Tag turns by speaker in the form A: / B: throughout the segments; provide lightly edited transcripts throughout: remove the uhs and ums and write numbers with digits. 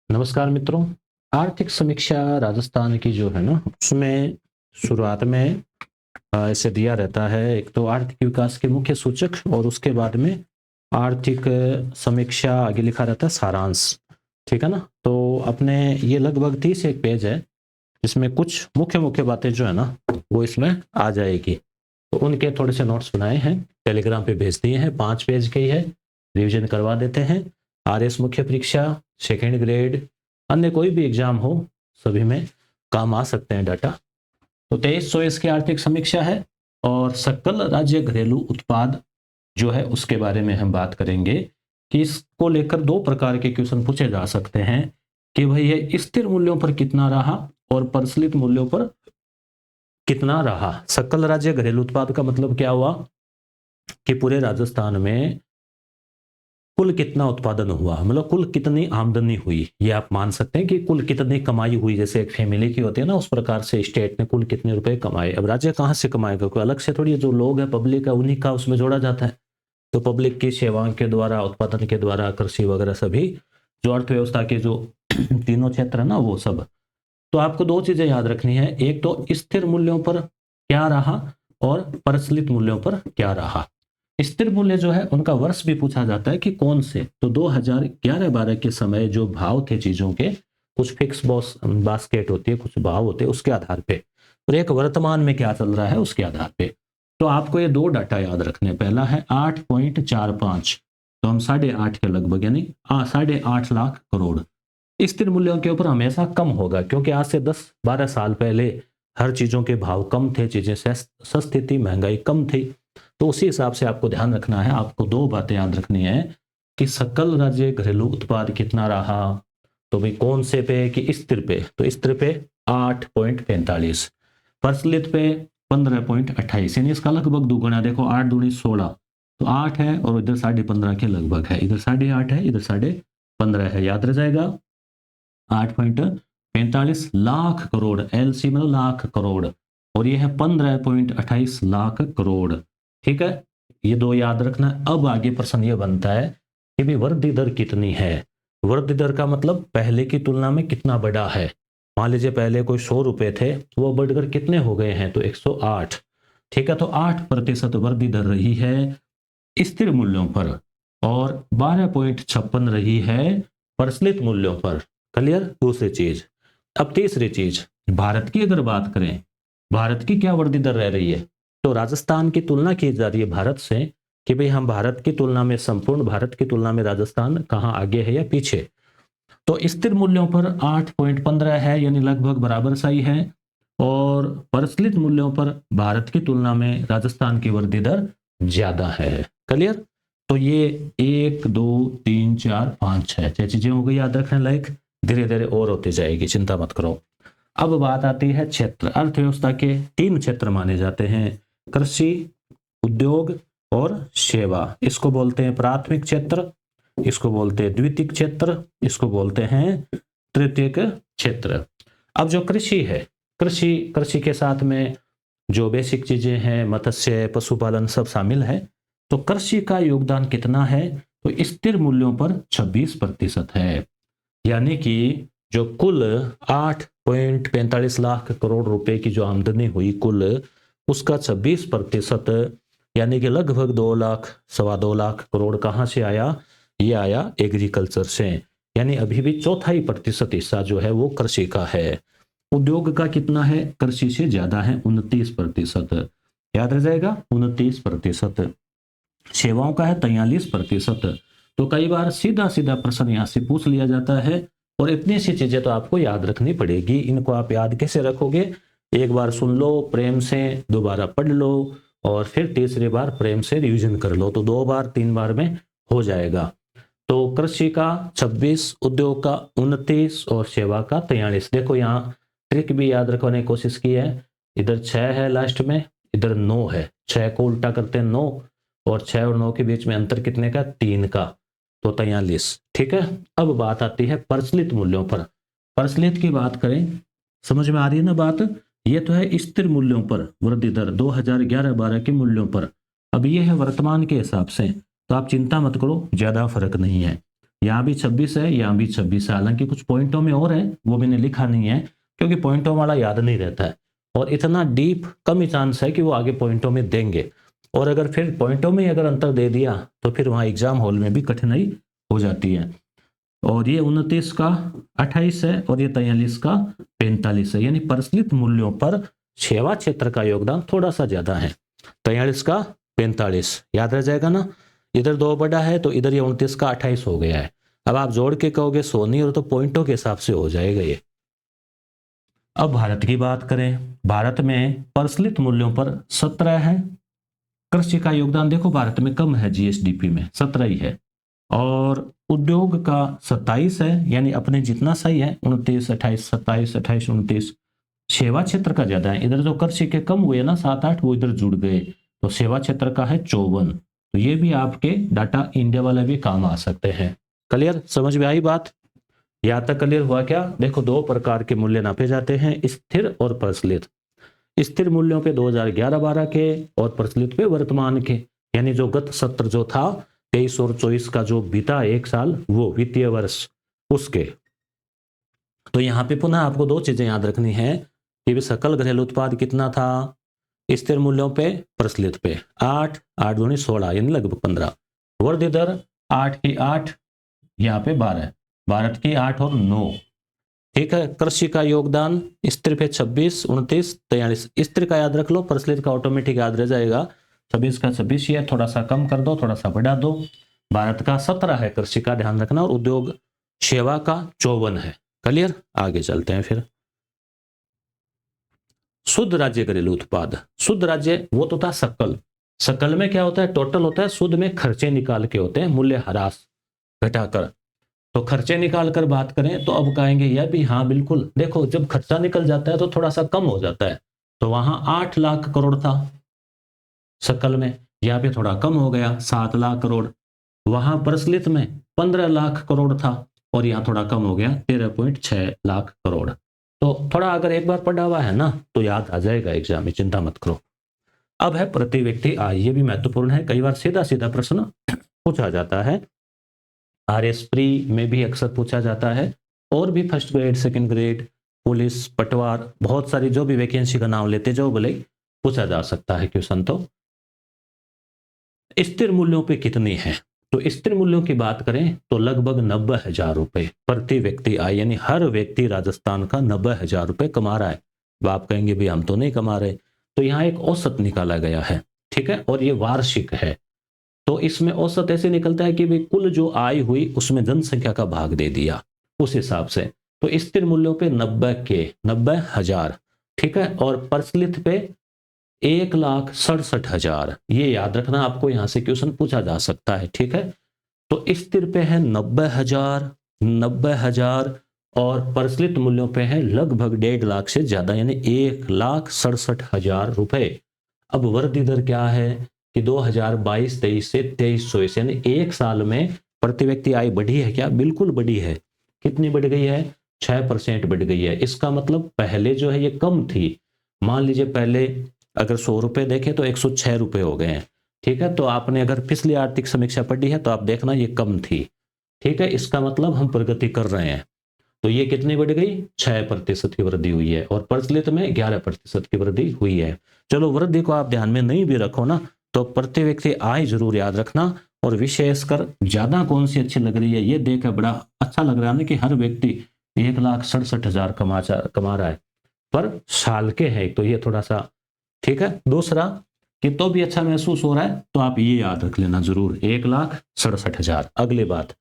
A: नमस्कार मित्रों। आर्थिक समीक्षा राजस्थान की जो है ना, उसमें शुरुआत में ऐसे दिया रहता है, एक तो आर्थिक विकास के मुख्य सूचक और उसके बाद में आर्थिक समीक्षा आगे लिखा रहता है सारांश। ठीक है ना। तो अपने ये लगभग 30 एक पेज है, जिसमें कुछ मुख्य मुख्य बातें जो है ना वो इसमें आ जाएगी। तो उनके थोड़े से नोट्स बनाए हैं, टेलीग्राम पे भेज दिए हैं। 5 पेज की है, रिवीजन करवा देते हैं। आरएस मुख्य परीक्षा, सेकेंड ग्रेड, अन्य कोई भी एग्जाम हो, सभी में काम आ सकते हैं डाटा। तो 2324 की आर्थिक समीक्षा है और सकल राज्य घरेलू उत्पाद जो है उसके बारे में हम बात करेंगे कि इसको लेकर दो प्रकार के क्वेश्चन पूछे जा सकते हैं कि भाई ये स्थिर मूल्यों पर कितना रहा और प्रचलित मूल्यों पर कितना रहा। सकल राज्य घरेलू उत्पाद का मतलब क्या हुआ कि पूरे राजस्थान में कुल कितना उत्पादन हुआ, मतलब कुल कितनी आमदनी हुई। ये आप मान सकते हैं कि कुल कितनी कमाई हुई, जैसे एक फैमिली की होती है ना, उस प्रकार से स्टेट ने कुल कितने रुपए कमाए। अब राज्य कहां से कमाएगा, कोई अलग से थोड़ी, जो लोग है पब्लिक है उन्हीं का उसमें जोड़ा जाता है। तो पब्लिक की सेवाओं के द्वारा, उत्पादन के द्वारा, कृषि वगैरह सभी जो अर्थव्यवस्था के जो तीनों क्षेत्र है ना वो सब। तो आपको दो चीजें याद रखनी है, एक तो स्थिर मूल्यों पर क्या रहा और प्रचलित मूल्यों पर क्या रहा। स्थिर मूल्य जो है उनका वर्ष भी पूछा जाता है कि कौन से। तो 2011-12 के समय जो भाव थे चीजों के, कुछ फिक्स बास्केट होती है, कुछ भाव होते हैं उसके आधार पे, और एक वर्तमान में क्या चल रहा है उसके आधार पे। तो आपको ये दो डाटा याद रखने, पहला है 8.45, तो हम 8.5 के लगभग, यानी 8.5 लाख करोड़। स्थिर मूल्यों के ऊपर हमेशा कम होगा, क्योंकि आज से 10-12 साल पहले हर चीजों के भाव कम थे, चीजें सस्ती थी, महंगाई कम थी। तो उसी हिसाब से आपको ध्यान रखना है। आपको दो बातें याद रखनी है कि सकल राज्य घरेलू उत्पाद कितना रहा, तो भाई कौन से पे, कि स्थिर पे, तो स्थिर पे 8.45, प्रचलित पे 15.28, यानी इसका लगभग दुगुना। देखो 8 दूनी 16, तो 8 है और इधर 15.5 के लगभग है, इधर 8.5 है, इधर 15.5 है, याद रह जाएगा। 8.45 लाख करोड़, एलसी मतलब लाख करोड़, और ये है 15.28 लाख करोड़। ठीक है, ये दो याद रखना। अब आगे प्रश्न ये बनता है कि भी वृद्धि दर कितनी है। वृद्धि दर का मतलब पहले की तुलना में कितना बढ़ा है। मान लीजिए पहले कोई 100 रुपए थे, तो वो बढ़कर कितने हो गए हैं, तो 108। ठीक है, तो 8% वृद्धि दर रही है स्थिर मूल्यों पर और 12.56 रही है प्रचलित मूल्यों पर। क्लियर। दूसरी चीज, अब तीसरी चीज, भारत की अगर बात करें, भारत की क्या वृद्धि दर रह रही है। तो राजस्थान की तुलना की जा रही है भारत से कि भाई हम भारत की तुलना में, संपूर्ण भारत की तुलना में राजस्थान कहां आगे है या पीछे। तो स्थिर मूल्यों पर 8.15 है, यानी लगभग बराबर सही है, और प्रचलित मूल्यों पर भारत की तुलना में राजस्थान की वृद्धि दर ज्यादा है। क्लियर। तो ये 1 2 3 4 5 6 चीजें हो गई याद रखने लायक। धीरे धीरे और होती जाएगी, चिंता मत करो। अब बात आती है क्षेत्र। अर्थव्यवस्था के 3 क्षेत्र माने जाते हैं, कृषि, उद्योग और सेवा। इसको बोलते हैं प्राथमिक क्षेत्र, इसको बोलते हैं द्वितीयक क्षेत्र, इसको बोलते हैं तृतीयक क्षेत्र। अब जो कृषि है, कृषि कृषि के साथ में जो बेसिक चीजें हैं, मत्स्य, पशुपालन सब शामिल है। तो कृषि का योगदान कितना है, तो स्थिर मूल्यों पर 26% है। यानी कि जो कुल 8.45 लाख करोड़ रुपए की जो आमदनी हुई कुल, उसका 26%, यानी कि लगभग 2 लाख, 2.25 लाख करोड़ कहां से आया, ये आया एग्रीकल्चर से। यानी अभी भी 1/4% हिस्सा जो है वो कृषि का है। उद्योग का कितना है, कृषि से ज्यादा है, 29%, याद रह जाएगा 29%। सेवाओं का है 43%। तो कई बार सीधा सीधा प्रश्न यहां से पूछ लिया जाता है, और इतनी सी चीजें तो आपको याद रखनी पड़ेगी। इनको आप याद कैसे रखोगे, एक बार सुन लो प्रेम से, दोबारा पढ़ लो, और फिर तीसरी बार प्रेम से रिवीजन कर लो, तो 2 बार 3 बार में हो जाएगा। तो कृषि का 26, उद्योग का 29 और सेवा का 43। देखो यहाँ ट्रिक भी याद रखने की कोशिश की है, इधर 6 है लास्ट में, इधर 9 है, 6 को उल्टा करते हैं 9, और 6 और 9 के बीच में अंतर कितने का, 3 का, तो 43। ठीक है। अब बात आती है प्रचलित मूल्यों पर। प्रचलित की बात करें, समझ में आ रही है ना बात। ये तो है स्थिर मूल्यों पर वृद्धि दर 2011-12 के मूल्यों पर। अब ये है वर्तमान के हिसाब से, तो आप चिंता मत करो, ज्यादा फर्क नहीं है। यहाँ भी 26 है, यहाँ भी 26 है, हालांकि कुछ पॉइंटों में और है, वो मैंने लिखा नहीं है क्योंकि पॉइंटों वाला याद नहीं रहता है और इतना डीप कम ही चांस है कि वो आगे पॉइंटों में देंगे। और अगर फिर पॉइंटों में अगर अंतर दे दिया तो फिर वहाँ एग्जाम हॉल में भी कठिनाई हो जाती है। और ये 29 का 28 है और ये 43 का 45 है, यानी प्रचलित मूल्यों पर सेवा क्षेत्र का योगदान थोड़ा सा ज्यादा है। 43 का 45 याद रह जाएगा ना, इधर 2 बड़ा है तो इधर ये 29 का 28 हो गया है। अब आप जोड़ के कहोगे 100 नहीं और तो पॉइंटों के हिसाब से हो जाएगा ये। अब भारत की बात करें, भारत में प्रचलित मूल्यों पर 17 है। कृषि का योगदान देखो भारत में कम है, जीएसडीपी में 17 ही है, और उद्योग का 27 है, यानी अपने जितना सही है 29 28 27 28 29। सेवा क्षेत्र का ज्यादा है, इधर जो कृषि के कम हुए ना 7 8 वो इधर जुड़ गए, तो सेवा क्षेत्र का है 54। तो ये भी आपके डाटा इंडिया वाले भी काम आ सकते हैं। क्लियर, समझ में आई बात? यहां तक क्लियर हुआ क्या? देखो 2 प्रकार के मूल्य नापे जाते हैं, स्थिर और प्रचलित। स्थिर मूल्यों पे 2011-12 के और प्रचलित पे वर्तमान के, यानी जो गत सत्र जो था 23 और 24 का जो बीता एक साल वो वित्तीय वर्ष उसके। तो यहाँ पे पुनः आपको 2 चीजें याद रखनी है कि भी सकल घरेलू उत्पाद कितना था स्थिर मूल्यों पे, प्रचलित पे 8 8 दूनी 16 यानी लगभग 15। वृद्धि दर 8 की 8, यहाँ पे 12, भारत की 8 और 9। ठीक है, कृषि का योगदान स्थिर पे 26 29 43, स्थिर का याद रख लो, प्रचलित का ऑटोमेटिक याद रह जाएगा। 26 का 26 ही है, थोड़ा सा कम कर दो, थोड़ा सा बढ़ा दो। भारत का 17 है कृषि का, ध्यान रखना, और उद्योग सेवा का 54 है। क्लियर, आगे चलते हैं फिर। शुद्ध राज्य घरेलू उत्पाद, शुद्ध राज्य वो तो था सकल। सकल में क्या होता है? टोटल होता है, शुद्ध में खर्चे निकाल के होते हैं, मूल्य ह्रास घटाकर। तो खर्चे निकाल कर बात करें तो अब कहेंगे यह भी हाँ बिल्कुल, देखो जब खर्चा निकल जाता है तो थोड़ा सा कम हो जाता है, तो वहां 8 लाख करोड़ था सकल में, यहाँ पे थोड़ा कम हो गया 7 लाख करोड़। वहां प्रचलित में 15 लाख करोड़ था और यहाँ थोड़ा कम हो गया 13.6 लाख करोड़। तो थोड़ा अगर एक बार पढ़ा हुआ है ना तो याद आ जाएगा एग्जाम में, चिंता मत करो। अब है प्रति व्यक्ति आय, ये भी महत्वपूर्ण है, कई बार सीधा सीधा प्रश्न पूछा जाता है, आरएस प्री में भी अक्सर पूछा जाता है, और भी first grade second grade police पटवार बहुत सारी जो भी वैकेंसी का नाम लेते जो बोले पूछा जा सकता है क्वेश्चन। तो स्थिर मूल्यों पे कितनी है? तो स्थिर मूल्यों की बात करें तो लगभग 90,000 रुपए प्रति व्यक्ति आय, यानी हर व्यक्ति राजस्थान का 90,000 रुपए कमा रहा है। अब आप कहेंगे भी हम तो नहीं कमा रहे, तो यहाँ एक औसत निकाला गया है, ठीक है, और ये वार्षिक है। तो इसमें औसत ऐसे निकलता है कि भाई कुल जो आय हुई उसमें जनसंख्या का भाग दे दिया उस हिसाब से। तो स्थिर मूल्यों पे 90,000, ठीक है, और प्रचलित पे 1,67,000। ये याद रखना, आपको यहां से क्वेश्चन पूछा जा सकता है, ठीक है। तो स्थिर पे है 90,000 और प्रचलित मूल्यों पे है लगभग 1.5 लाख से ज्यादा, यानी 1,67,000 रुपए। अब वृद्धि दर क्या है कि 2022-23 से 23-24 यानी एक साल में प्रति व्यक्ति आय बढ़ी है क्या? बिल्कुल बढ़ी है। कितनी बढ़ गई है? 6% बढ़ गई है। इसका मतलब पहले जो है ये कम थी, मान लीजिए पहले अगर 100 रुपए देखें तो 106 रुपए हो गए हैं, ठीक है। तो आपने अगर पिछली आर्थिक समीक्षा पढ़ी है तो आप देखना ये कम थी, ठीक है। इसका मतलब हम प्रगति कर रहे हैं। तो ये कितनी बढ़ गई? 6% की वृद्धि हुई है, और प्रचलित में 11% की वृद्धि हुई है। चलो वृद्धि को आप ध्यान में नहीं भी रखो ना तो प्रति व्यक्ति आय जरूर याद रखना, और विशेषकर ज्यादा कौन सी अच्छी लग रही है ये देखकर बड़ा अच्छा लग रहा है ना कि हर व्यक्ति 1,67,000 कमा रहा है पर साल के है, तो ये थोड़ा सा ठीक है। दूसरा कि तो भी अच्छा महसूस हो रहा है तो आप ये याद रख लेना जरूर, 1,67,000। अगली बात,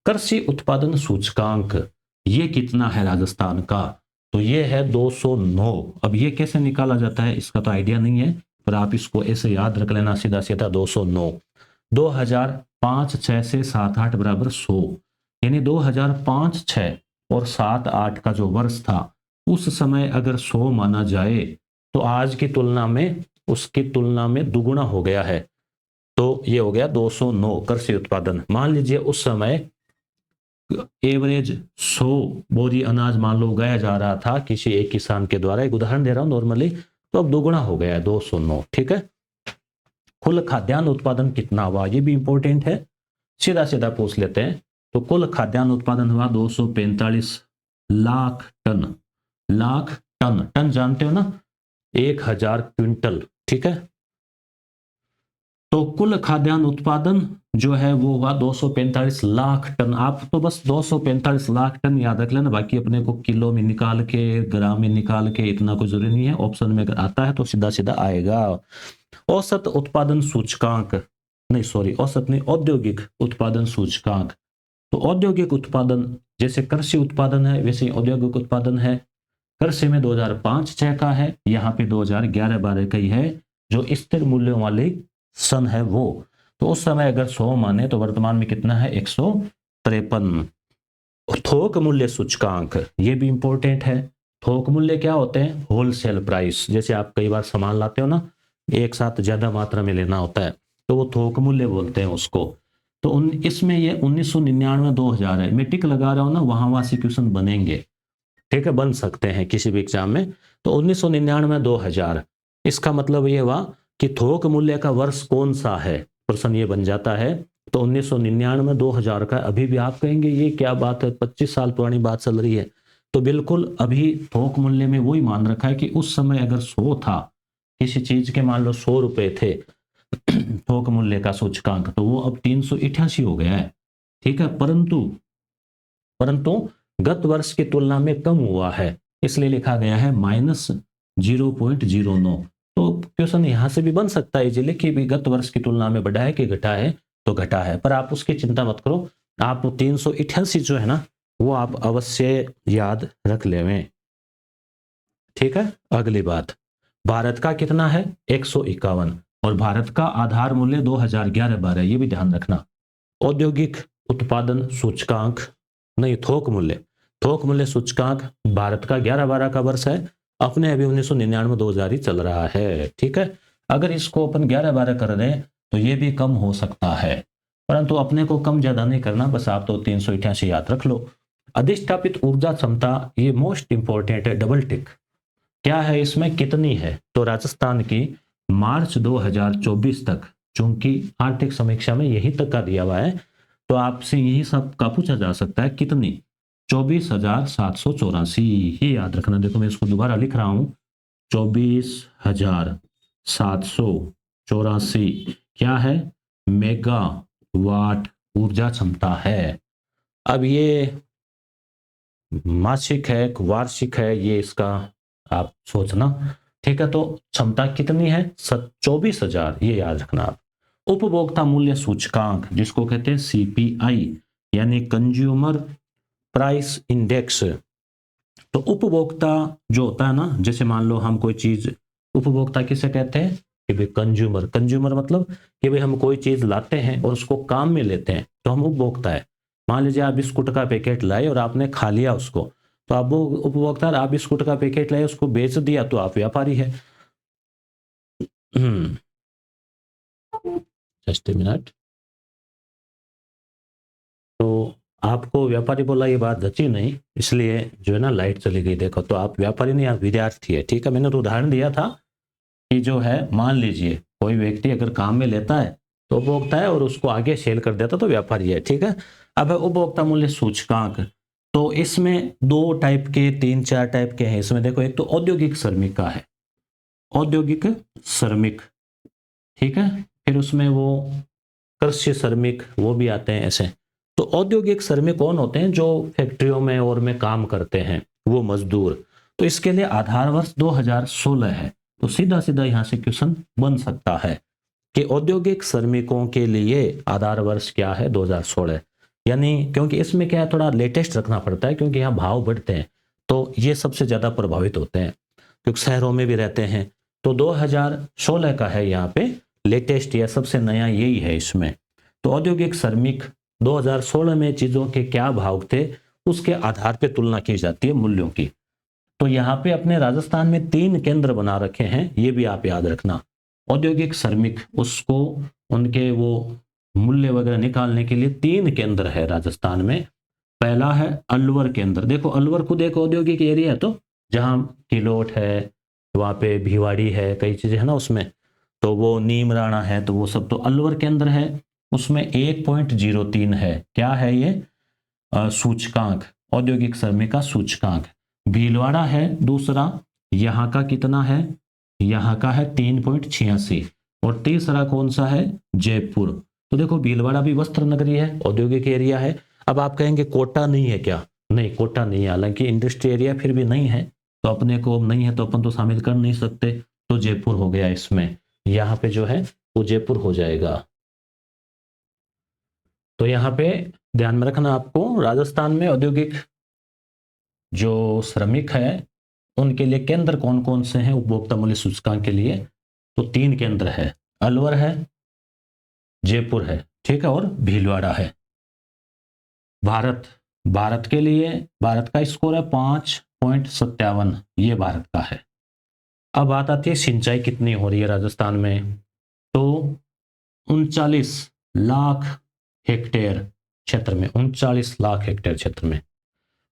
A: कृषि उत्पादन सूचकांक ये कितना है राजस्थान का? तो ये है 209। अब ये कैसे निकाला जाता है इसका तो आइडिया नहीं है, पर आप इसको ऐसे याद रख लेना सीधा सीधा 209। 2005-6 से 7-8 बराबर 100, यानी 2005-6 और 7-8 का जो वर्ष था उस समय अगर 100 माना जाए तो आज की तुलना में उसकी तुलना में दुगुना हो गया है, तो ये हो गया 209 कृषि उत्पादन। मान लीजिए उस समय एवरेज 100 बोरी अनाज मान लो उगाया जा रहा था किसी एक किसान के द्वारा, एक उदाहरण दे रहा हूं नॉर्मली, तो अब दोगुना हो गया है 209, ठीक है। कुल खाद्यान्न उत्पादन कितना हुआ ये भी इंपॉर्टेंट है, सीधा सीधा पूछ लेते हैं। तो कुल खाद्यान्न उत्पादन हुआ 245 lakh tonne. Lakh tonne, tonne जानते हो ना, 1000 क्विंटल, ठीक है। तो कुल खाद्यान्न उत्पादन जो है वो हुआ 245 लाख टन। आप तो बस 245 लाख टन याद रख लेना, बाकी अपने को किलो में निकाल के, ग्राम में निकाल के इतना कोई जरूरी नहीं है। ऑप्शन में अगर आता है तो सीधा सीधा आएगा। औसत उत्पादन सूचकांक, नहीं सॉरी, औसत नहीं, औद्योगिक उत्पादन सूचकांक। तो औद्योगिक उत्पादन जैसे कृषि उत्पादन है वैसे ही औद्योगिक उत्पादन है। कृषि में 2005-6 का है, यहाँ पे 2011-12 का ही है, जो स्थिर मूल्यों वाले सन है वो। तो उस समय अगर 100 माने तो वर्तमान में कितना है, 153। थोक मूल्य सूचकांक, ये भी इंपॉर्टेंट है। थोक मूल्य क्या होते हैं, होलसेल प्राइस। जैसे आप कई बार सामान लाते हो ना, एक साथ ज्यादा मात्रा में लेना होता है, तो वो थोक मूल्य बोलते हैं उसको। तो इसमें ये 1999-2000 है। मैं टिक लगा रहा हूं ना, वहां से क्वेश्चन बनेंगे, ठीक है, बन सकते हैं किसी भी एग्जाम में। तो 1999-2000, इसका मतलब ये हुआ कि थोक मूल्य का वर्ष कौन सा है, प्रश्न ये बन जाता है। तो 1999-2000 का, अभी भी आप कहेंगे ये क्या बात है, 25 साल पुरानी बात चल रही है। तो बिल्कुल अभी थोक मूल्य में वही मान रखा है कि उस समय अगर 100 था किसी चीज के, मान लो 100 रुपए थे थोक मूल्य का सूचकांक, तो वो अब 388 हो गया है, ठीक है। परंतु गत वर्ष की तुलना में कम हुआ है, इसलिए लिखा गया है -0.09। तो क्वेश्चन यहां से भी बन सकता है इजीली कि भी गत वर्ष की तुलना में बढ़ा है कि घटा है, तो घटा है, पर आप उसकी चिंता मत करो। आप 388 जो है ना, वो आप अवश्य याद रख लेवें, ठीक है। अगली बात, भारत का कितना है, 151, और भारत का आधार मूल्य 2011-12, ये भी ध्यान रखना। औद्योगिक उत्पादन सूचकांक, नहीं थोक मूल्य सूचकांक भारत का 11-12 का वर्ष है, अपने अभी 1999-2000 ही चल रहा है, ठीक है। अगर इसको अपन 11-12 कर दें तो ये भी कम हो सकता है, परंतु अपने को कम ज्यादा नहीं करना, बस आप तो 388 याद रख लो। अधिष्ठापित ऊर्जा क्षमता, ये मोस्ट इंपॉर्टेंट है, डबल टिक। क्या है इसमें, कितनी है, तो राजस्थान की मार्च 2024 तक, चूंकि आर्थिक समीक्षा में यही तक का दिया हुआ है, तो आपसे यही सब का पूछा जा सकता है, कितनी, 24,784, ही याद रखना। देखो मैं इसको दोबारा लिख रहा हूं, 24,784 क्या है, मेगावाट ऊर्जा क्षमता है। अब ये मासिक है, वार्षिक है, ये इसका आप सोचना, ठीक है। तो क्षमता कितनी है, 24,000, ये याद रखना आप। उपभोक्ता मूल्य सूचकांक, जिसको कहते हैं सीपीआई, यानी कंज्यूमर प्राइस इंडेक्स। तो उपभोक्ता जो होता है ना, जैसे मान लो हम कोई चीज, उपभोक्ता किसे कहते हैं, कि भाई कंज्यूमर मतलब कि भाई हम कोई चीज लाते हैं और उसको काम में लेते हैं, तो हम उपभोक्ता है। मान लीजिए आप बिस्कुट का पैकेट लाए और आपने खा लिया उसको, तो आप वो उपभोक्ता। आप बिस्कुट का पैकेट लाए, उसको बेच दिया, तो आप व्यापारी है। Just a minute. तो आपको व्यापारी बोला, ये बात जची नहीं, इसलिए जो है ना लाइट चली गई। देखो, तो आप व्यापारी नहीं, आप विद्यार्थी है, ठीक है। मैंने तो उदाहरण दिया था कि जो है, मान लीजिए कोई व्यक्ति अगर काम में लेता है तो उपभोक्ता है, और उसको आगे सेल कर देता तो व्यापारी है, ठीक है। अब है उपभोक्ता मूल्य सूचकांक। तो इसमें 2 टाइप के, 3-4 टाइप के हैं इसमें। देखो, एक तो औद्योगिक श्रमिक का है, औद्योगिक श्रमिक, ठीक है। फिर उसमें वो कृषि श्रमिक, वो भी आते हैं ऐसे। तो औद्योगिक श्रमिक कौन होते हैं, जो फैक्ट्रियों में और में काम करते हैं, वो मजदूर। तो इसके लिए आधार वर्ष 2016 है। तो सीधा सीधा यहां से क्वेश्चन बन सकता है कि औद्योगिक श्रमिकों के लिए आधार वर्ष क्या है, 2016। यानी क्योंकि इसमें क्या है, थोड़ा लेटेस्ट रखना पड़ता है, क्योंकि यहाँ भाव बढ़ते हैं, तो ये सबसे ज्यादा प्रभावित होते हैं, क्योंकि शहरों में भी रहते हैं। तो 2016 का है यहाँ पे लेटेस्ट, या सबसे नया यही है इसमें। तो औद्योगिक श्रमिक 2016 में चीजों के क्या भाव थे, उसके आधार पे तुलना की जाती है मूल्यों की। तो यहाँ पे अपने राजस्थान में 3 केंद्र बना रखे हैं, ये भी आप याद रखना। औद्योगिक श्रमिक, उसको उनके वो मूल्य वगैरह निकालने के लिए 3 केंद्र है राजस्थान में। पहला है अलवर केंद्र। देखो, अलवर खुद एक औद्योगिक एरिया है, तो जहाँ किलोट है, वहाँ पे भिवाड़ी है, कई चीजें है ना उसमें, तो वो नीमराणा है, तो वो सब तो अलवर केंद्र है। उसमें 1.03 है, क्या है ये, सूचकांक, औद्योगिक श्रमिक का सूचकांक। भीलवाड़ा है दूसरा, यहाँ का कितना है, यहाँ का है 3.86। और तीसरा कौन सा है, जयपुर। तो देखो भीलवाड़ा भी वस्त्र नगरी है, औद्योगिक एरिया है। अब आप कहेंगे कोटा नहीं है क्या, नहीं कोटा नहीं है, हालांकि इंडस्ट्री एरिया फिर भी नहीं है, तो अपने को नहीं है तो अपन तो शामिल कर नहीं सकते, तो जयपुर हो गया इसमें, यहाँ पे जो है वो जयपुर हो जाएगा। तो यहाँ पे ध्यान में रखना आपको, राजस्थान में औद्योगिक जो श्रमिक है उनके लिए केंद्र कौन कौन से हैं उपभोक्ता मूल्य सूचकांक के लिए, तो 3 केंद्र है, अलवर है, जयपुर है, ठीक है, और भीलवाड़ा है। भारत के लिए भारत का स्कोर है 5.57, ये भारत का है। अब बात आती है सिंचाई कितनी हो रही है राजस्थान में, तो 39 लाख हेक्टेयर क्षेत्र में, 39 लाख हेक्टेयर क्षेत्र में।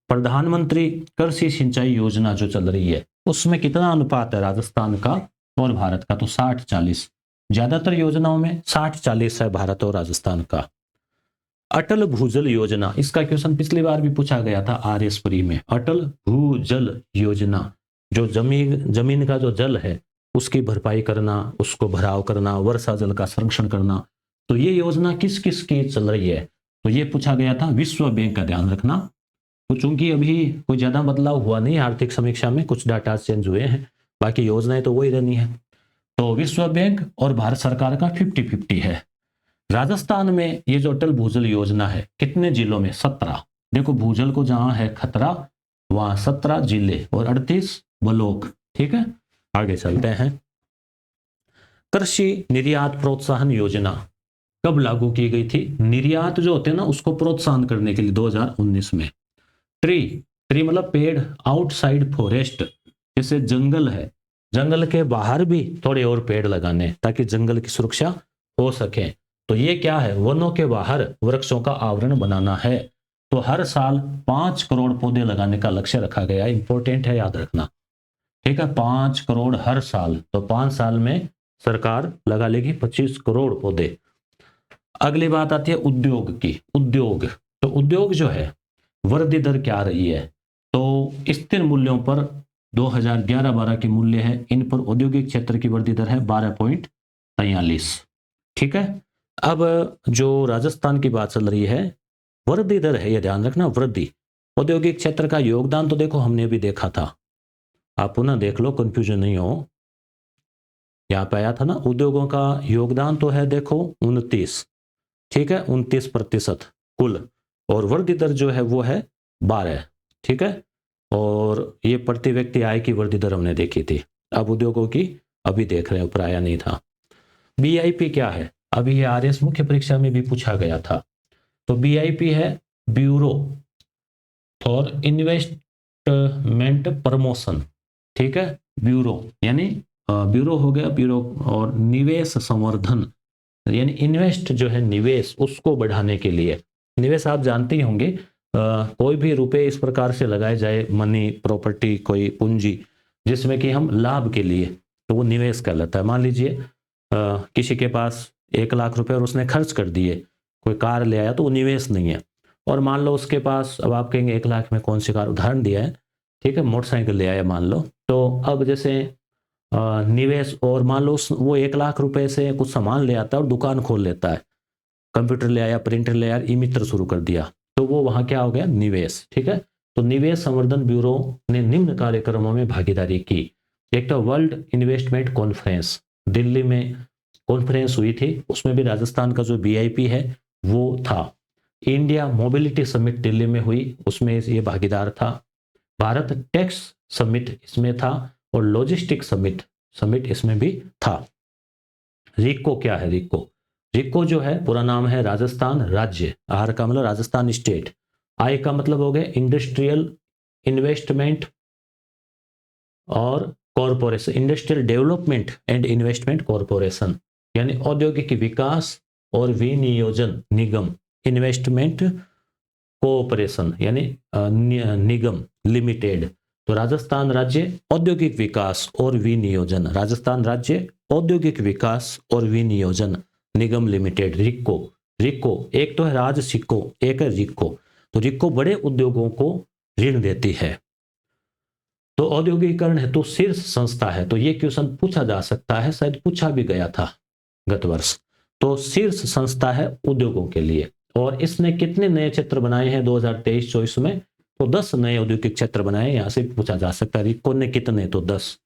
A: प्रधानमंत्री कृषि सिंचाई योजना जो चल रही है उसमें कितना अनुपात है राजस्थान का और भारत का, तो 60-40। ज्यादातर योजनाओं में 60-40 है भारत और राजस्थान का। अटल भूजल योजना, इसका क्वेश्चन पिछली बार भी पूछा गया था आरएस प्री में। अटल भूजल योजना, जो जमीन का जो जल है उसकी भरपाई करना, उसको भराव करना, वर्षा जल का संरक्षण करना, तो ये योजना किस किस की चल रही है, तो ये पूछा गया था। विश्व बैंक का ध्यान रखना, तो चूंकि अभी कोई ज्यादा बदलाव हुआ नहीं आर्थिक समीक्षा में, कुछ डाटा चेंज हुए हैं, बाकी योजनाएं तो वही रहनी है। तो विश्व बैंक और भारत सरकार का 50-50 है। राजस्थान में ये जो अटल भूजल योजना है कितने जिलों में, 17। देखो भूजल को जहां है खतरा वहां 17 जिले और 38 ब्लॉक, ठीक है। आगे चलते हैं। कृषि निर्यात प्रोत्साहन योजना कब लागू की गई थी, निर्यात जो होते हैं ना उसको प्रोत्साहन करने के लिए 2019 में। ट्री मतलब पेड़, आउटसाइड फॉरेस्ट, जैसे जंगल है, जंगल के बाहर भी थोड़े और पेड़ लगाने ताकि जंगल की सुरक्षा हो सके। तो ये क्या है, वनों के बाहर वृक्षों का आवरण बनाना है। तो हर साल 5 करोड़ पौधे लगाने का लक्ष्य रखा गया है, इंपॉर्टेंट है याद रखना, ठीक है। 5 करोड़ हर साल, तो 5 साल में सरकार लगा लेगी 25 करोड़ पौधे। अगली बात आती है उद्योग की। उद्योग, तो उद्योग जो है वृद्धि दर क्या रही है, तो स्थिर मूल्यों पर 2011-12 की मूल्य है, इन पर औद्योगिक क्षेत्र की वृद्धि दर है 12.43, ठीक है। अब जो राजस्थान की बात चल रही है वृद्धि दर है, यह ध्यान रखना, वृद्धि। औद्योगिक क्षेत्र का योगदान तो देखो हमने भी देखा था, आप पुनः देख लो, कंफ्यूजन नहीं हो। यहां पे आया था ना, उद्योगों का योगदान तो है देखो 29, ठीक है, 29% कुल, और वृद्धि दर जो है वो है 12, ठीक है। और ये प्रति व्यक्ति आय की वृद्धि दर हमने देखी थी, अब उद्योगों की अभी देख रहे हैं, प्राय नहीं था। बीआईपी क्या है, अभी ये आरएस मुख्य परीक्षा में भी पूछा गया था। तो बीआईपी है ब्यूरो फॉर इन्वेस्टमेंट प्रमोशन, ठीक है। ब्यूरो यानी ब्यूरो हो गया, ब्यूरो, और निवेश संवर्धन यानी इन्वेस्ट जो है निवेश, उसको बढ़ाने के लिए। निवेश आप जानते ही होंगे, कोई भी रुपए इस प्रकार से लगाए जाए, मनी, प्रॉपर्टी, कोई पूंजी जिसमें कि हम लाभ के लिए, तो वो निवेश कहलाता है। मान लीजिए किसी के पास 1 लाख रुपए और उसने खर्च कर दिए, कोई कार ले आया, तो वो निवेश नहीं है। और मान लो उसके पास, अब आप कहेंगे 1 लाख में कौन सी कार, उदाहरण दिया है, ठीक है, मोटरसाइकिल ले आया मान लो, तो अब जैसे निवेश, और मान लो वो 1 लाख रुपए से कुछ सामान ले आता है और दुकान खोल लेता है, कंप्यूटर ले आया, प्रिंटर ले आया, ई मित्र शुरू कर दिया, तो वो वहां क्या हो गया, निवेश, ठीक है। तो निवेश संवर्धन ब्यूरो ने निम्न कार्यक्रमों में भागीदारी की। एक तो वर्ल्ड इन्वेस्टमेंट कॉन्फ्रेंस, दिल्ली में कॉन्फ्रेंस हुई थी, उसमें भी राजस्थान का जो बीआईपी है वो था। इंडिया मोबिलिटी समिट दिल्ली में हुई, उसमें ये भागीदार था। भारत टैक्स समिट इसमें था, और लॉजिस्टिक समिट इसमें भी था। रिको क्या है, रिको जो है पूरा नाम है राजस्थान राज्य, आर का मतलब राजस्थान स्टेट, आई का मतलब हो गया इंडस्ट्रियल इन्वेस्टमेंट और corporation, industrial development and investment corporation, यानी औद्योगिक विकास और विनियोजन निगम, इन्वेस्टमेंट कोऑपरेशन यानी निगम लिमिटेड। तो राजस्थान राज्य औद्योगिक विकास और विनियोजन, राजस्थान राज्य औद्योगिक विकास और विनियोजन निगम लिमिटेड, रिको। एक तो है राज सिक्को, एक है रिको। तो रिको बड़े उद्योगों को ऋण देती है। तो औद्योगिकरण हेतु शीर्ष संस्था है, तो ये क्वेश्चन पूछा जा सकता है, शायद पूछा भी गया था गत वर्ष। तो शीर्ष संस्था है उद्योगों के लिए, और इसने कितने नए क्षेत्र बनाए हैं 2023-24 में? तो 10 नए औद्योगिक क्षेत्र बनाए, यहां से पूछा जा सकता है रिको ने कितने, तो 10।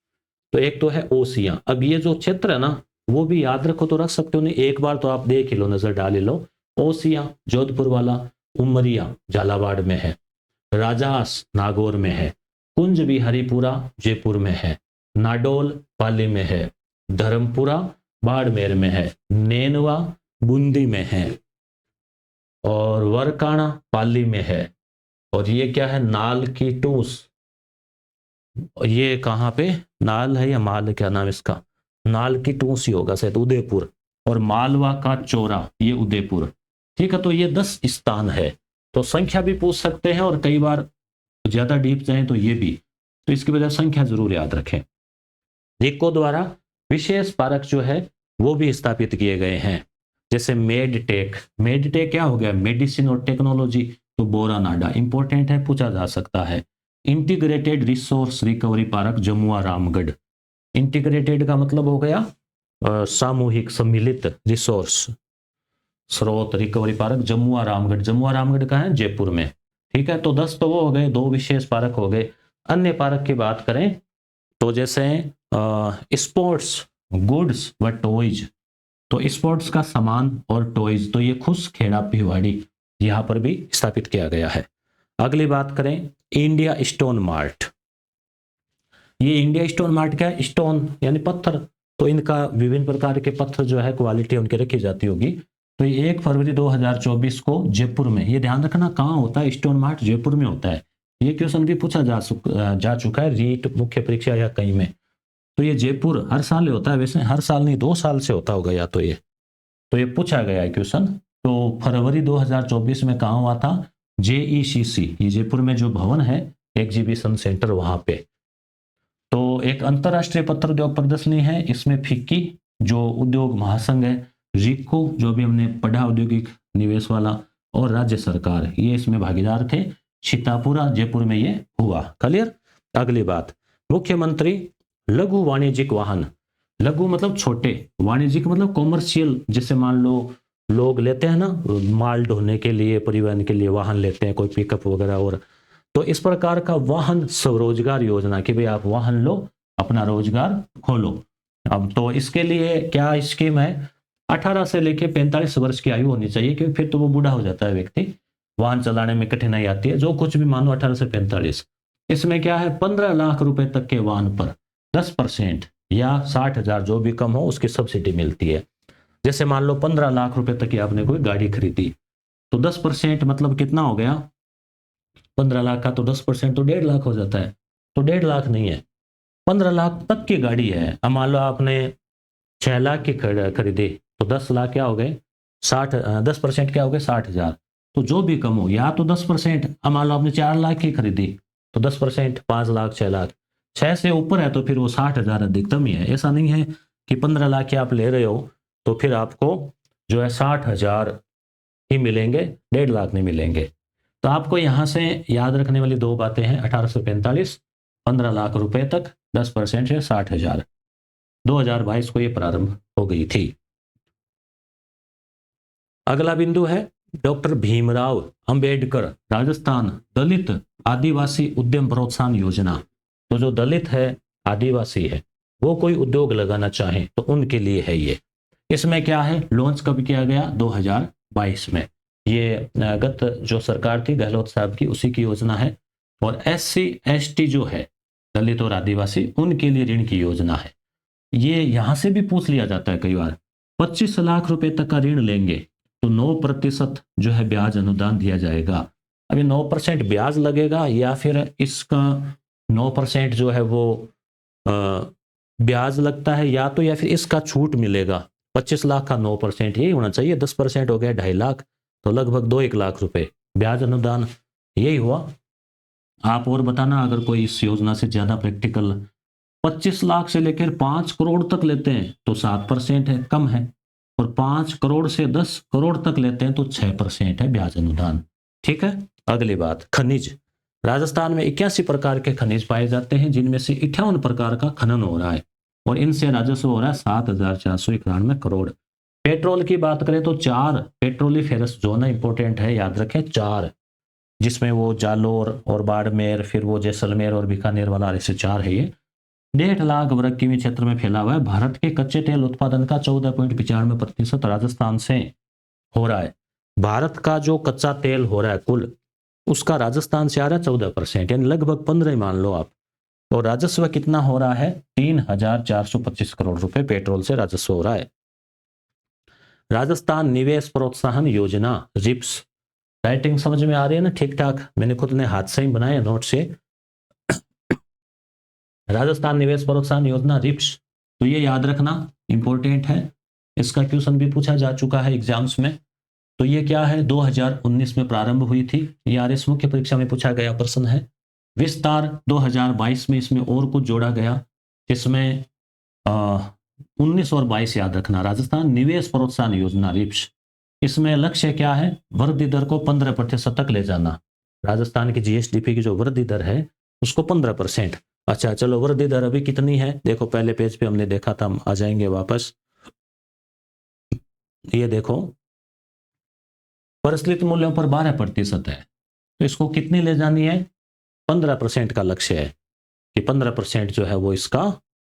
A: तो एक तो है ओसिया। अब ये जो क्षेत्र है ना, वो भी याद रखो तो रख सकते हो, नहीं एक बार तो आप देख ही लो, नजर डाल ही लो। ओसिया जोधपुर वाला, उमरिया झालावाड़ में है, राजास नागौर में है, कुंज भी हरिपुरा जयपुर में है, नाडोल पाली में है, धर्मपुरा बाड़मेर में है, नैनवा बूंदी में है, और वरकाणा पाली में है, और ये क्या है, नाल की टूस, ये कहाँ पे, नाल है या माल, क्या नाम इसका, नाल की टूस ही होगा शायद, उदयपुर, और मालवा का चोरा ये उदयपुर। ठीक है, तो ये 10 स्थान है। तो संख्या भी पूछ सकते हैं, और कई बार ज्यादा डीप जाए तो ये भी, तो इसकी वजह संख्या जरूर याद रखें। रिको द्वारा विशेष पार्क जो है वो भी स्थापित किए गए हैं, जैसे मेडटेक। मेडटेक क्या हो गया, मेडिसिन और टेक्नोलॉजी, तो बोरानाडा इंपॉर्टेंट है, पूछा जा सकता है। Integrated resource recovery park Jamua Ramgarh. Integrated का मतलब हो गया सामूहिक सम्मिलित रिसोर्स स्रोत रिकवरी पार्क जमुआ रामगढ़। जमुआ रामगढ़ का है जयपुर में। ठीक है, तो 10 तो वो हो गए, 2 विशेष पार्क हो गए। अन्य पार्क की बात करें तो जैसे स्पोर्ट्स गुड्स व टॉयज, तो स्पोर्ट्स का सामान और टॉयज, तो ये खुसखेड़ा भिवाड़ी यहां पर भी स्थापित किया गया है। अगली बात करें इंडिया स्टोन मार्ट। ये इंडिया स्टोन मार्ट क्या है, स्टोन यानी पत्थर, तो इनका विभिन्न प्रकार के पत्थर जो है क्वालिटी उनकी रखी जाती होगी। तो ये 1 फरवरी 2024 को जयपुर में, ये ध्यान रखना कहाँ होता है, स्टोन मार्ट जयपुर में होता है। ये क्वेश्चन भी पूछा जा चुका है रीट मुख्य परीक्षा या कहीं में। तो ये जयपुर हर साल होता है, वैसे हर साल नहीं 2 साल से होता होगा या तो ये पूछा गया है क्वेश्चन। तो फरवरी 2024 में कहाँ हुआ था, JECC, ये जयपुर में जो भवन है एग्जीबिशन सेंटर वहां पे। तो एक अंतरराष्ट्रीय पत्र उद्योग प्रदर्शनी है, इसमें फिक्की जो उद्योग महासंघ है, रिको जो भी हमने पढ़ा औद्योगिक निवेश वाला, और राज्य सरकार ये इसमें भागीदार थे। सीतापुरा जयपुर में ये हुआ। क्लियर। अगली बात, मुख्यमंत्री लघु वाणिज्यिक वाहन। लघु मतलब छोटे, वाणिज्यिक मतलब कॉमर्शियल, जैसे मान लो लोग लेते हैं ना माल ढोने के लिए, परिवहन के लिए वाहन लेते हैं, कोई पिकअप वगैरह, और तो इस प्रकार का वाहन स्वरोजगार योजना कि भाई आप वाहन लो अपना रोजगार खोलो। अब तो इसके लिए क्या स्कीम है, 18 से लेकर 45 वर्ष की आयु होनी चाहिए, क्योंकि फिर तो वो बूढ़ा हो जाता है व्यक्ति, वाहन चलाने में कठिनाई आती है। जो कुछ भी मानो 18 से 45, इसमें क्या है 15 लाख रुपए तक के वाहन पर 10% या 60,000 जो भी कम हो उसकी सब्सिडी मिलती है। जैसे मान लो 15 लाख रुपए तक की आपने कोई गाड़ी खरीदी, तो 10% मतलब कितना हो गया, 15 लाख का तो 10% तो 1.5 लाख हो जाता है। तो 1.5 लाख नहीं है, 15 लाख तक की गाड़ी है। अब मान लो आपने 6 लाख की खरीदी, तो 10 लाख क्या हो गए, 10% क्या हो गए 60,000। तो जो भी कम हो, या तो 10%, अब मान लो आपने 4 लाख की खरीदी तो 10% 5 लाख 6 लाख, 6 से ऊपर है तो फिर वो 60,000 अधिकतम ही है। ऐसा नहीं है कि 15 लाख की आप ले रहे हो तो फिर आपको जो है 60,000 ही मिलेंगे, 1.5 लाख नहीं मिलेंगे। तो आपको यहाँ से याद रखने वाली 2 बातें हैं, 18 से 45, 15 लाख रुपए तक 10% से 60,000। 2022 को ये प्रारंभ हो गई थी। अगला बिंदु है डॉक्टर भीमराव अंबेडकर राजस्थान दलित आदिवासी उद्यम प्रोत्साहन योजना। तो जो दलित है आदिवासी है वो कोई उद्योग लगाना चाहे तो उनके लिए है ये। इसमें क्या है, लॉन्च कब किया गया, 2022 में। ये गत जो सरकार थी गहलोत साहब की, उसी की योजना है। और SC ST जो है दलित और आदिवासी, उनके लिए ऋण की योजना है। ये यहां से भी पूछ लिया जाता है कई बार, 25 लाख रुपए तक का ऋण लेंगे तो 9% जो है ब्याज अनुदान दिया जाएगा। अभी 9% ब्याज लगेगा या फिर इसका 9% जो है वो ब्याज लगता है, या फिर इसका छूट मिलेगा। 25 लाख का 9% यही होना चाहिए, 10% हो गया 2.5 लाख, तो लगभग 2-1 लाख रुपए ब्याज अनुदान, यही हुआ। आप और बताना अगर कोई इस योजना से ज्यादा प्रैक्टिकल, 25 लाख से लेकर 5 करोड़ तक लेते हैं तो 7% है, कम है। और 5 करोड़ से 10 करोड़ तक लेते हैं तो 6% है ब्याज अनुदान। ठीक है, अगली बात, खनिज। राजस्थान में 81 प्रकार के खनिज पाए जाते हैं, जिनमें से 58 प्रकार का खनन हो रहा है और इनसे राजस्व हो रहा है 7,491 करोड़। पेट्रोल की बात करें तो 4 पेट्रोलिफेरस जोन इंपोर्टेंट है, याद रखें 4, जिसमें वो जालोर और बाड़मेर, फिर वो जैसलमेर और बीकानेर वाला, ऐसे 4 है ये। 1.5 लाख वर्ग किमी क्षेत्र में फैला हुआ है। भारत के कच्चे तेल उत्पादन का 14.95% राजस्थान से हो रहा है। भारत का जो कच्चा तेल हो रहा है कुल, उसका राजस्थान से आ रहा है 14%, यानी लगभग 15 मान लो आप। और राजस्व कितना हो रहा है? 3,425 करोड़ रुपए पेट्रोल से राजस्व हो रहा है। राजस्थान निवेश प्रोत्साहन योजना, रिप्स। राइटिंग समझ में आ रही है ना ठीक ठाक? मैंने खुद ने हाथ से ही बनाए नोट से। राजस्थान निवेश प्रोत्साहन योजना, रिप्स, तो ये याद रखना इंपॉर्टेंट है। इसका क्वेश्चन भी पूछा जा चुका है एग्जाम्स में। तो ये क्या है? 2019 में प्रारंभ हुई थी। ये आरएस मुख्य परीक्षा में पूछा गया प्रश्न है। विस्तार 2022 में इसमें और कुछ जोड़ा गया, जिसमें 19 और 22 याद रखना। राजस्थान निवेश प्रोत्साहन योजना, रिप्स, इसमें लक्ष्य क्या है? वृद्धि दर को 15% तक ले जाना। राजस्थान की जीएसडीपी की जो वृद्धि दर है उसको 15%। अच्छा चलो, वृद्धि दर अभी कितनी है? देखो पहले पेज पे हमने देखा था, हम आ जाएंगे वापस। ये देखो, परिष्कृत मूल्यों पर 12% है, तो इसको कितनी ले जानी है? 15% का लक्ष्य है कि 15% जो है वो इसका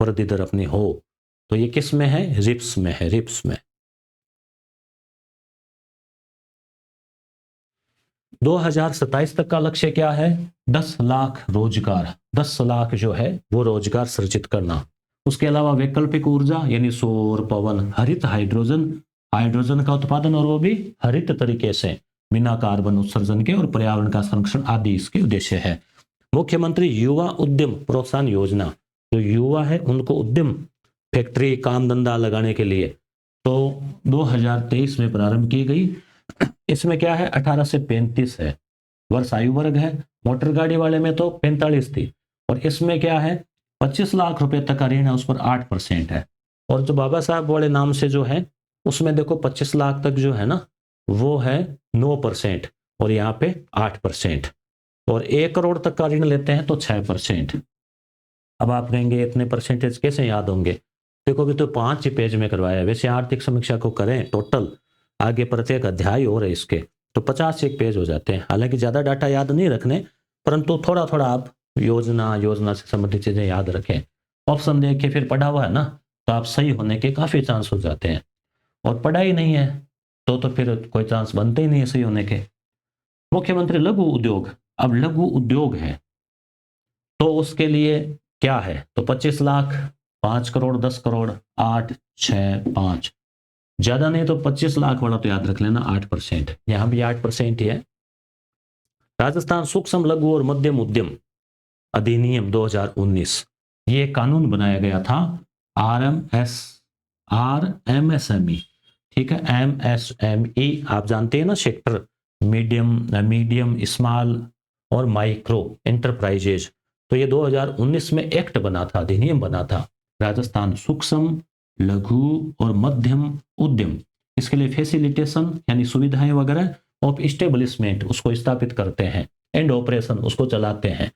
A: वृद्धि दर अपनी हो। तो ये किस में है? रिप्स में है, रिप्स में। 2027 तक का लक्ष्य क्या है? 10 लाख रोजगार, 10 लाख जो है वो रोजगार सृजित करना। उसके अलावा वैकल्पिक ऊर्जा यानी सौर, पवन, हरित हाइड्रोजन, हाइड्रोजन का उत्पादन, और वो भी हरित तरीके से, बिना कार्बन उत्सर्जन के, और पर्यावरण का संरक्षण आदि इसके उद्देश्य है। मुख्यमंत्री युवा उद्यम प्रोत्साहन योजना, जो युवा है उनको उद्यम, फैक्ट्री, काम धंधा लगाने के लिए, तो 2023 में प्रारंभ की गई। इसमें क्या है? 18 से 35 है वर्ष आयु वर्ग है। मोटर गाड़ी वाले में तो 45 थी। और इसमें क्या है? 25 लाख रुपए तक का ऋण है, उस पर 8% है। और जो बाबा साहब वाले नाम से जो है उसमें देखो 25 लाख तक जो है ना वो है 9%, और यहाँ पे 8%। और 1 करोड़ तक का ऋण लेते हैं तो 6%। अब आप कहेंगे इतने परसेंटेज कैसे याद होंगे? देखो कि तो 5 ही पेज में करवाया। वैसे आर्थिक समीक्षा को करें टोटल, आगे प्रत्येक अध्याय और है इसके, तो 51 पेज हो जाते हैं। हालांकि ज्यादा डाटा याद नहीं रखने, परंतु थोड़ा थोड़ा आप योजना से संबंधित चीजें याद रखें। ऑप्शन देख के फिर पढ़ा हुआ है ना, तो आप सही होने के काफी चांस हो जाते हैं। और पढ़ा ही नहीं है तो फिर कोई चांस बनते ही नहीं है सही होने के। मुख्यमंत्री लघु उद्योग, अब लघु उद्योग है तो उसके लिए क्या है? तो 25 लाख, 5 करोड़, 10 करोड़, 8, 6, 5, ज्यादा नहीं तो 25 लाख वाला तो याद रख लेना 8%, यहां भी 8% ही है। राजस्थान सूक्ष्म लघु और मध्यम उद्यम अधिनियम 2019, ये कानून बनाया गया था। RMSME, ठीक है, MSME आप जानते हैं ना, सेक्टर मीडियम स्मॉल और माइक्रो एंटरप्राइजेज। तो ये 2019 में एक्ट बना था, अधिनियम बना था, राजस्थान सूक्ष्म लघु और मध्यम उद्यम। इसके लिए फैसिलिटेशन यानी सुविधाएं वगैरह ऑफ इस्टेब्लिशमेंट उसको स्थापित करते हैं, एंड ऑपरेशन उसको चलाते हैं।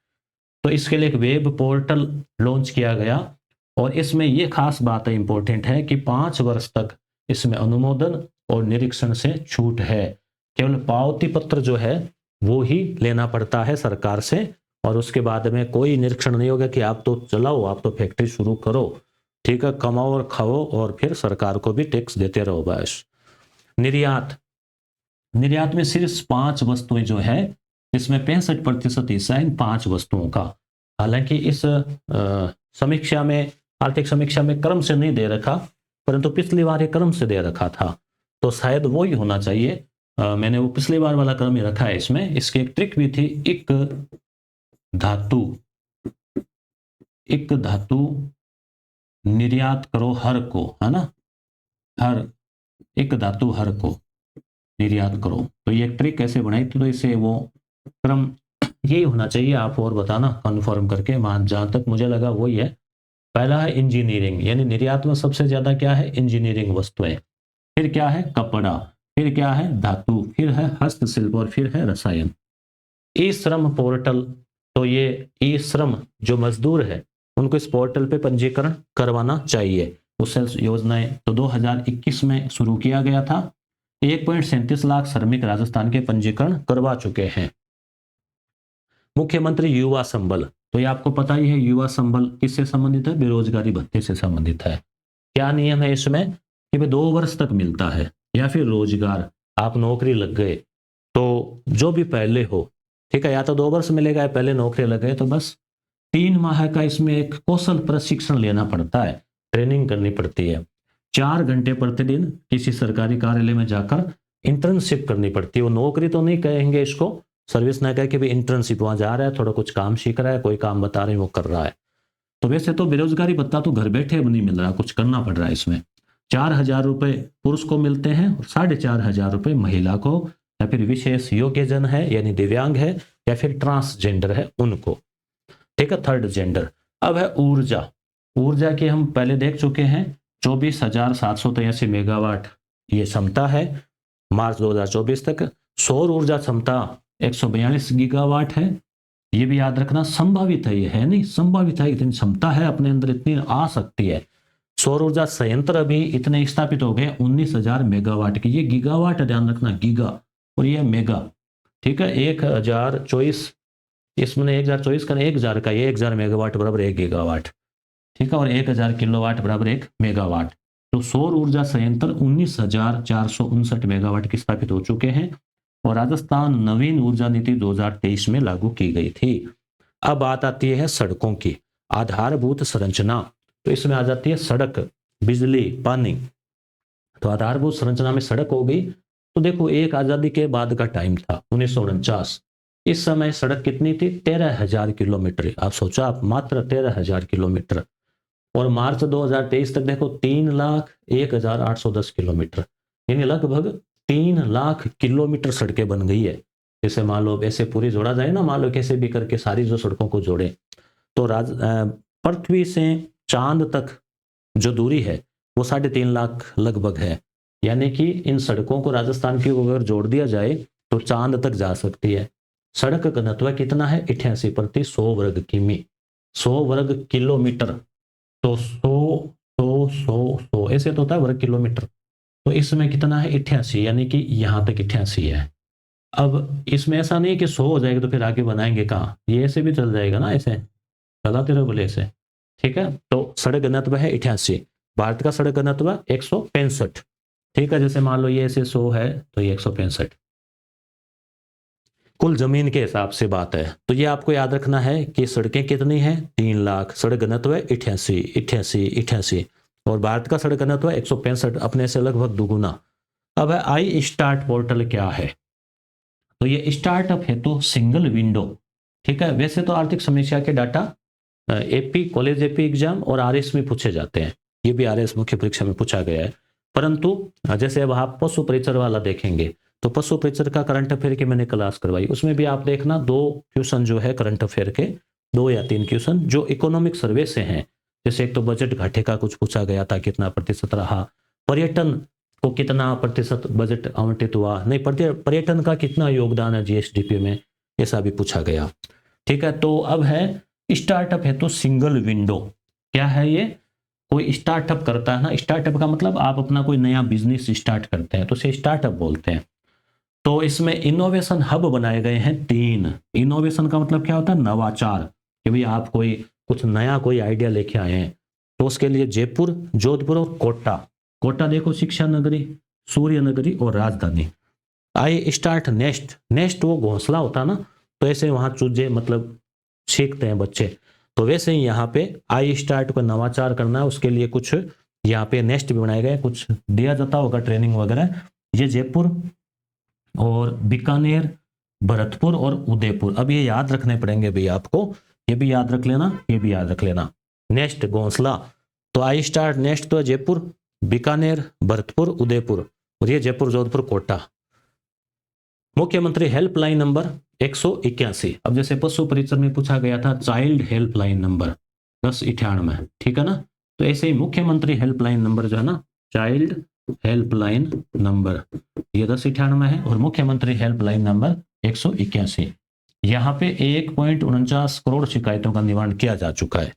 A: तो इसके लिए एक वेब पोर्टल लॉन्च किया गया, और इसमें यह खास बात है, इंपॉर्टेंट है कि 5 वर्ष तक इसमें अनुमोदन और निरीक्षण से छूट है। केवल पावती पत्र जो है वो ही लेना पड़ता है सरकार से, और उसके बाद में कोई निरीक्षण नहीं होगा कि आप तो चलाओ, आप तो फैक्ट्री शुरू करो, ठीक है, कमाओ और खाओ, और फिर सरकार को भी टैक्स देते रहो बस। निर्यात, निर्यात में सिर्फ 5 वस्तुएं जो है, इसमें 65% हिस्सा इन 5 वस्तुओं का। हालांकि इस समीक्षा में, आर्थिक समीक्षा में क्रम से नहीं दे रखा, परंतु पिछली बार ये क्रम से दे रखा था, तो शायद वो ही होना चाहिए। मैंने वो पिछली बार वाला क्रम ही रखा है इसमें। इसकी एक ट्रिक भी थी, एक धातु निर्यात करो हर को, है ना, हर एक धातु हर को निर्यात करो। तो ये ट्रिक कैसे बनाई थी? तो इसे वो क्रम यही होना चाहिए, आप और बताना कन्फर्म करके। जहां तक मुझे लगा वही है। पहला है इंजीनियरिंग, यानी निर्यात में सबसे ज्यादा क्या है? इंजीनियरिंग वस्तुएं। फिर क्या है? कपड़ा, फिर क्या है? धातु, फिर है हस्तशिल्प, और फिर है रसायन। ई श्रम पोर्टल, तो ये ई श्रम जो मजदूर है उनको इस पोर्टल पे पंजीकरण करवाना चाहिए। उससे योजनाएं तो 2021 में शुरू किया गया था। 1.37 लाख श्रमिक राजस्थान के पंजीकरण करवा चुके हैं। मुख्यमंत्री युवा संबल, तो ये आपको पता ही है युवा संबल किससे संबंधित है, बेरोजगारी भत्ते से संबंधित है। क्या नियम है इसमें कि भाई 2 वर्ष तक मिलता है, या फिर रोजगार आप नौकरी लग गए तो जो भी पहले हो, ठीक है, या तो 2 वर्ष मिलेगा या पहले नौकरी लग गए तो बस 3 माह का इसमें एक कौशल प्रशिक्षण लेना पड़ता है, ट्रेनिंग करनी पड़ती है। 4 घंटे प्रतिदिन किसी सरकारी कार्यालय में जाकर इंटर्नशिप करनी पड़ती है। वो नौकरी तो नहीं कहेंगे इसको, सर्विस ना कहे कि भाई इंटर्नशिप, वहां जा रहा है थोड़ा कुछ काम सीख रहा है, कोई काम बता रहे हैं वो कर रहा है। तो वैसे तो बेरोजगारी भत्ता तो घर बैठे अब नहीं मिल रहा, कुछ करना पड़ रहा है इसमें। 4,000 रुपए पुरुष को मिलते हैं और 4,500 रुपए महिला को, या फिर विशेष योग्यजन है यानी दिव्यांग है, या फिर ट्रांसजेंडर है उनको, ठीक है, थर्ड जेंडर। अब है ऊर्जा। ऊर्जा की हम पहले देख चुके हैं, 24,783 मेगावाट ये क्षमता है मार्च 2024 तक। सौर ऊर्जा क्षमता 142 गीगावाट है। ये भी याद रखना, संभावित है, ये है नहीं, संभावित है, इतनी क्षमता है अपने अंदर, इतनी आ सकती है। सौर ऊर्जा संयंत्र अभी इतने स्थापित हो गए 19,000 मेगावाट की। ये गीगावाट है, ध्यान रखना, गीगा और ये मेगा, ठीक है। 1024 इसमें 1024 का 1000 का, ये 1000 मेगावाट बराबर 1 गीगावाट, ठीक है, और 1000 किलोवाट बराबर 1 मेगावाट। तो सौर ऊर्जा संयंत्र 19,459 मेगावाट की स्थापित हो चुके हैं और राजस्थान नवीन ऊर्जा नीति 2023 में लागू की गई थी। अब बात आती है सड़कों की, आधारभूत संरचना। तो इसमें आ जाती है सड़क, बिजली, पानी। तो आधारभूत संरचना में सड़क हो गई। तो देखो, एक आजादी के बाद का टाइम था 1949, इस समय सड़क कितनी थी, 13,000 किलोमीटर। आप सोचा, आप मात्र 13,000 किलोमीटर। और मार्च 2023 तक देखो 3,01,810 किलोमीटर, यानी लगभग 3 लाख किलोमीटर सड़कें बन गई है। जैसे मान लो ऐसे पूरी जोड़ा जाए ना, मान लो कैसे भी करके सारी जो सड़कों को जोड़े, तो पृथ्वी से चांद तक जो दूरी है वो 3.5 लाख लगभग है। यानी कि इन सड़कों को राजस्थान की अगर जोड़ दिया जाए तो चांद तक जा सकती है। सड़क घनत्व कितना है, 88 प्रति 100 वर्ग किमी, 100 वर्ग किलोमीटर। तो 100 ऐसे तो होता है वर्ग किलोमीटर। तो इसमें कितना है, 88, यानी कि यहां तक 88 है। अब इसमें ऐसा नहीं कि 100 हो जाएगा तो फिर आगे बनाएंगे कहाँ, ये ऐसे भी चल जाएगा ना, ऐसे चलाते रहो बोले ऐसे, ठीक है। तो सड़क घनत्व है 88, भारत का सड़क घनत्व 165, ठीक है। जैसे मान लो ये ऐसे 100 है तो ये 165 कुल जमीन के हिसाब से बात है। तो ये आपको याद रखना है कि सड़कें कितनी है, 3 लाख, सड़क घनत्व 88, और भारत का सड़क घनत्व 165, अपने से लगभग दुगुना। अब है आई स्टार्ट पोर्टल क्या है। तो ये स्टार्टअप है तो सिंगल विंडो, ठीक है। वैसे तो आर्थिक समीक्षा के data AP college AP exam और आरएस में पूछे जाते हैं, ये भी आरएस मुख्य परीक्षा में पूछा गया है। परंतु जैसे अब आप पशु परिचर वाला देखेंगे तो पशु परिचर का करंट अफेयर की मैंने क्लास करवाई, उसमें भी आप देखना 2 क्वेश्चन जो है करंट अफेयर के, 2 या 3 क्वेश्चन जो इकोनॉमिक सर्वे से हैं। जैसे एक तो बजट घाटे का कुछ पूछा गया था, कितना प्रतिशत रहा, पर्यटन को कितना प्रतिशत बजट आवंटित हुआ, नहीं पर्यटन का कितना योगदान है जीएसडीपी में, ऐसा भी पूछा गया, ठीक है। तो अब है स्टार्टअप है तो सिंगल विंडो क्या है, ये कोई स्टार्टअप करता है ना, स्टार्टअप का मतलब आप अपना कोई नया बिजनेस स्टार्ट करते हैं तो उसे स्टार्टअप बोलते हैं। तो इसमें इनोवेशन हब बनाए गए हैं 3। इनोवेशन का मतलब क्या होता है, नवाचार, कि भाई आप कोई कुछ नया कोई आइडिया लेके आए हैं। तो उसके लिए जयपुर, जोधपुर और कोटा। कोटा देखो शिक्षा नगरी, सूर्य नगरी और राजधानी। आई स्टार्ट नेस्ट, नेस्ट वो घोंसला होता है ना, तो ऐसे वहां चूजे मतलब सीखते हैं बच्चे, तो वैसे ही यहाँ पे आई स्टार्ट को नवाचार करना है, उसके लिए कुछ यहाँ पे नेस्ट भी बनाए गए, कुछ दिया जाता होगा ट्रेनिंग वगैरह। ये जयपुर और बीकानेर, भरतपुर और उदयपुर। अब ये याद रखने पड़ेंगे भाई आपको, ये भी याद रख लेना, ये भी याद रख लेना। नेस्ट घोंसला, तो आई स्टार्ट नेस्ट तो जयपुर, बीकानेर, भरतपुर, उदयपुर, और ये जयपुर, जोधपुर, कोटा। मुख्यमंत्री हेल्पलाइन नंबर 181। अब जैसे पशु परिचर में पूछा गया था चाइल्ड हेल्पलाइन नंबर 1098, ठीक है ना। तो ऐसे ही मुख्यमंत्री हेल्पलाइन नंबर जो है ना, चाइल्ड हेल्पलाइन नंबर ये 1098 है और मुख्यमंत्री हेल्पलाइन नंबर 181। यहाँ पे 1.49 करोड़ शिकायतों का निवारण किया जा चुका है।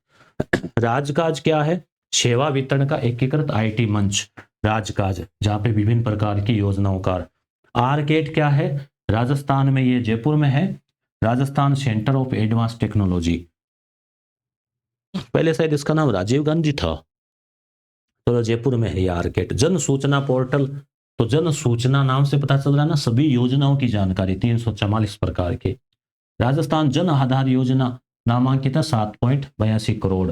A: राजकाज क्या है? सेवा वितरण का एकीकृत आईटी मंच राजकाज, जहां पे विभिन्न प्रकार की योजनाओं का। आरकेट क्या है? राजस्थान में, ये जयपुर में है, Rajasthan centre of advance technology. पहले शायद इसका नाम राजीव गांधी था, तो जयपुर में है ये आरकेट। जन सूचना पोर्टल, तो जन सूचना नाम से पता चल रहा है ना, सभी योजनाओं की जानकारी 344 प्रकार की। राजस्थान जन आधार योजना नामांकित है 7.82 करोड़।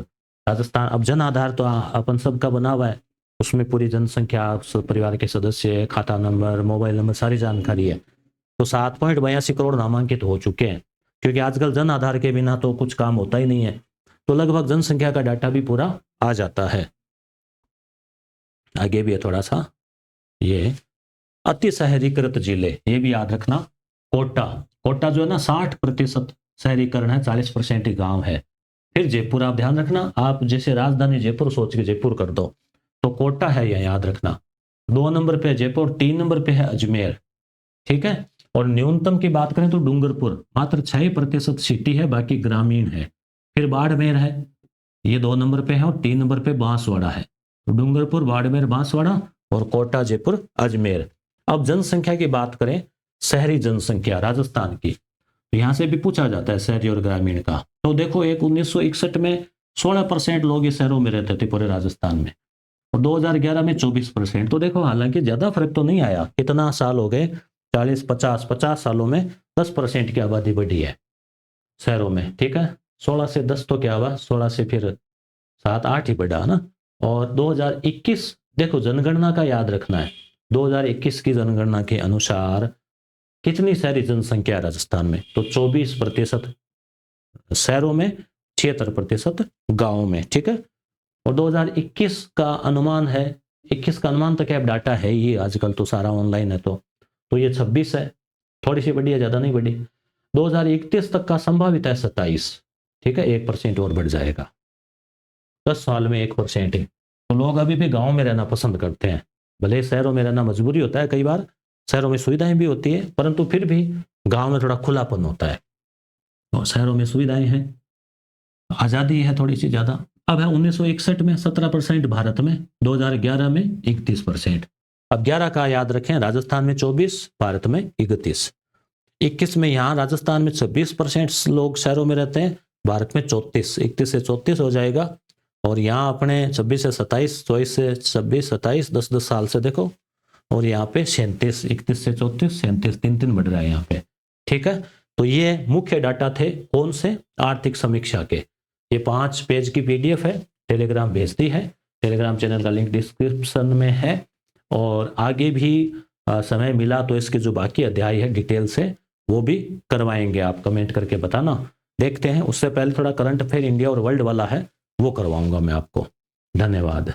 A: राजस्थान, अब जन आधार तो अपन सबका बना हुआ है, उसमें पूरी जनसंख्या, परिवार के सदस्य, खाता नंबर, मोबाइल नंबर, सारी जानकारी है। तो 7.82 करोड़ नामांकित हो चुके हैं, क्योंकि आजकल जन आधार के बिना तो कुछ काम होता ही नहीं है। तो लगभग जनसंख्या का डाटा भी पूरा आ जाता है। आगे भी है थोड़ा सा, ये अति शहरीकृत जिले, ये भी याद रखना। कोटा जो है ना 60% शहरीकरण है, 40% ही गांव है। फिर जयपुर, आप ध्यान रखना, आप जैसे राजधानी जयपुर सोच के जयपुर कर दो, तो कोटा है, यह याद रखना। 2 नंबर पे जयपुर, 3 नंबर पे है अजमेर, ठीक है। और न्यूनतम की बात करें तो डूंगरपुर मात्र 6% सिटी है, बाकी ग्रामीण है। फिर बाड़मेर है, ये 2 नंबर पे है, और 3 नंबर पे बांसवाड़ा है। तो डूंगरपुर, बाड़मेर, बांसवाड़ा और कोटा, जयपुर, अजमेर। अब जनसंख्या की बात करें, शहरी जनसंख्या राजस्थान की, तो यहां से भी पूछा जाता है शहरी और ग्रामीण का। तो देखो, 1961 में 16% लोग इस शहरों में रहते थे पूरे राजस्थान में, और 2011 में 24%। तो देखो, हालांकि ज्यादा फर्क तो नहीं आया। कितना साल हो गए? 40-50 सालों में 10% की आबादी बढ़ी है शहरों में, ठीक है। 16 से 10 तो क्या हुआ, 16 से फिर 7-8 ही बढ़ा ना। और 2021 देखो, जनगणना का याद रखना है, 2021 की जनगणना के अनुसार कितनी शहरी जनसंख्या राजस्थान में? तो 24% शहरों में, 76% गांवों में, ठीक है। और 2021 का अनुमान है, 21 का अनुमान तो क्या डाटा है ही, आजकल तो सारा ऑनलाइन है, तो ये 26 है, थोड़ी सी बढ़ी है, ज्यादा नहीं बढ़ी। 2031 तक का संभावित है 27, ठीक है, 1% और बढ़ जाएगा 10 साल में, 1%। तो लोग अभी भी गांव में रहना पसंद करते हैं, भले शहरों में रहना मजबूरी होता है, कई बार शहरों में सुविधाएं भी होती है, परंतु फिर भी गांव में थोड़ा खुलापन होता है, और शहरों में सुविधाएं हैं, आजादी है थोड़ी सी ज्यादा। अब है 1961 में 17% भारत में, 2011 में 31%। अब 11 का याद रखें, राजस्थान में 24, भारत में 31। 21 में यहाँ राजस्थान में 26% लोग शहरों में रहते हैं, भारत में 34, 31 से 34 हो जाएगा। और यहाँ अपने 26 से 27, 24 से 26, 27, 10 साल से देखो, और यहाँ पे 37, 31 से 34, 37, 3 बढ़ रहा है यहाँ पे, ठीक है। तो ये मुख्य डाटा थे, कौन से? आर्थिक समीक्षा के। ये 5 पेज की PDF है, टेलीग्राम भेज दी है, टेलीग्राम चैनल का लिंक डिस्क्रिप्शन में है। और आगे भी समय मिला तो इसके जो बाकी अध्याय है डिटेल से, वो भी करवाएंगे, आप कमेंट करके बताना, देखते हैं। उससे पहले थोड़ा करंट अफेयर इंडिया और वर्ल्ड वाला है, वो करवाऊंगा मैं आपको। धन्यवाद।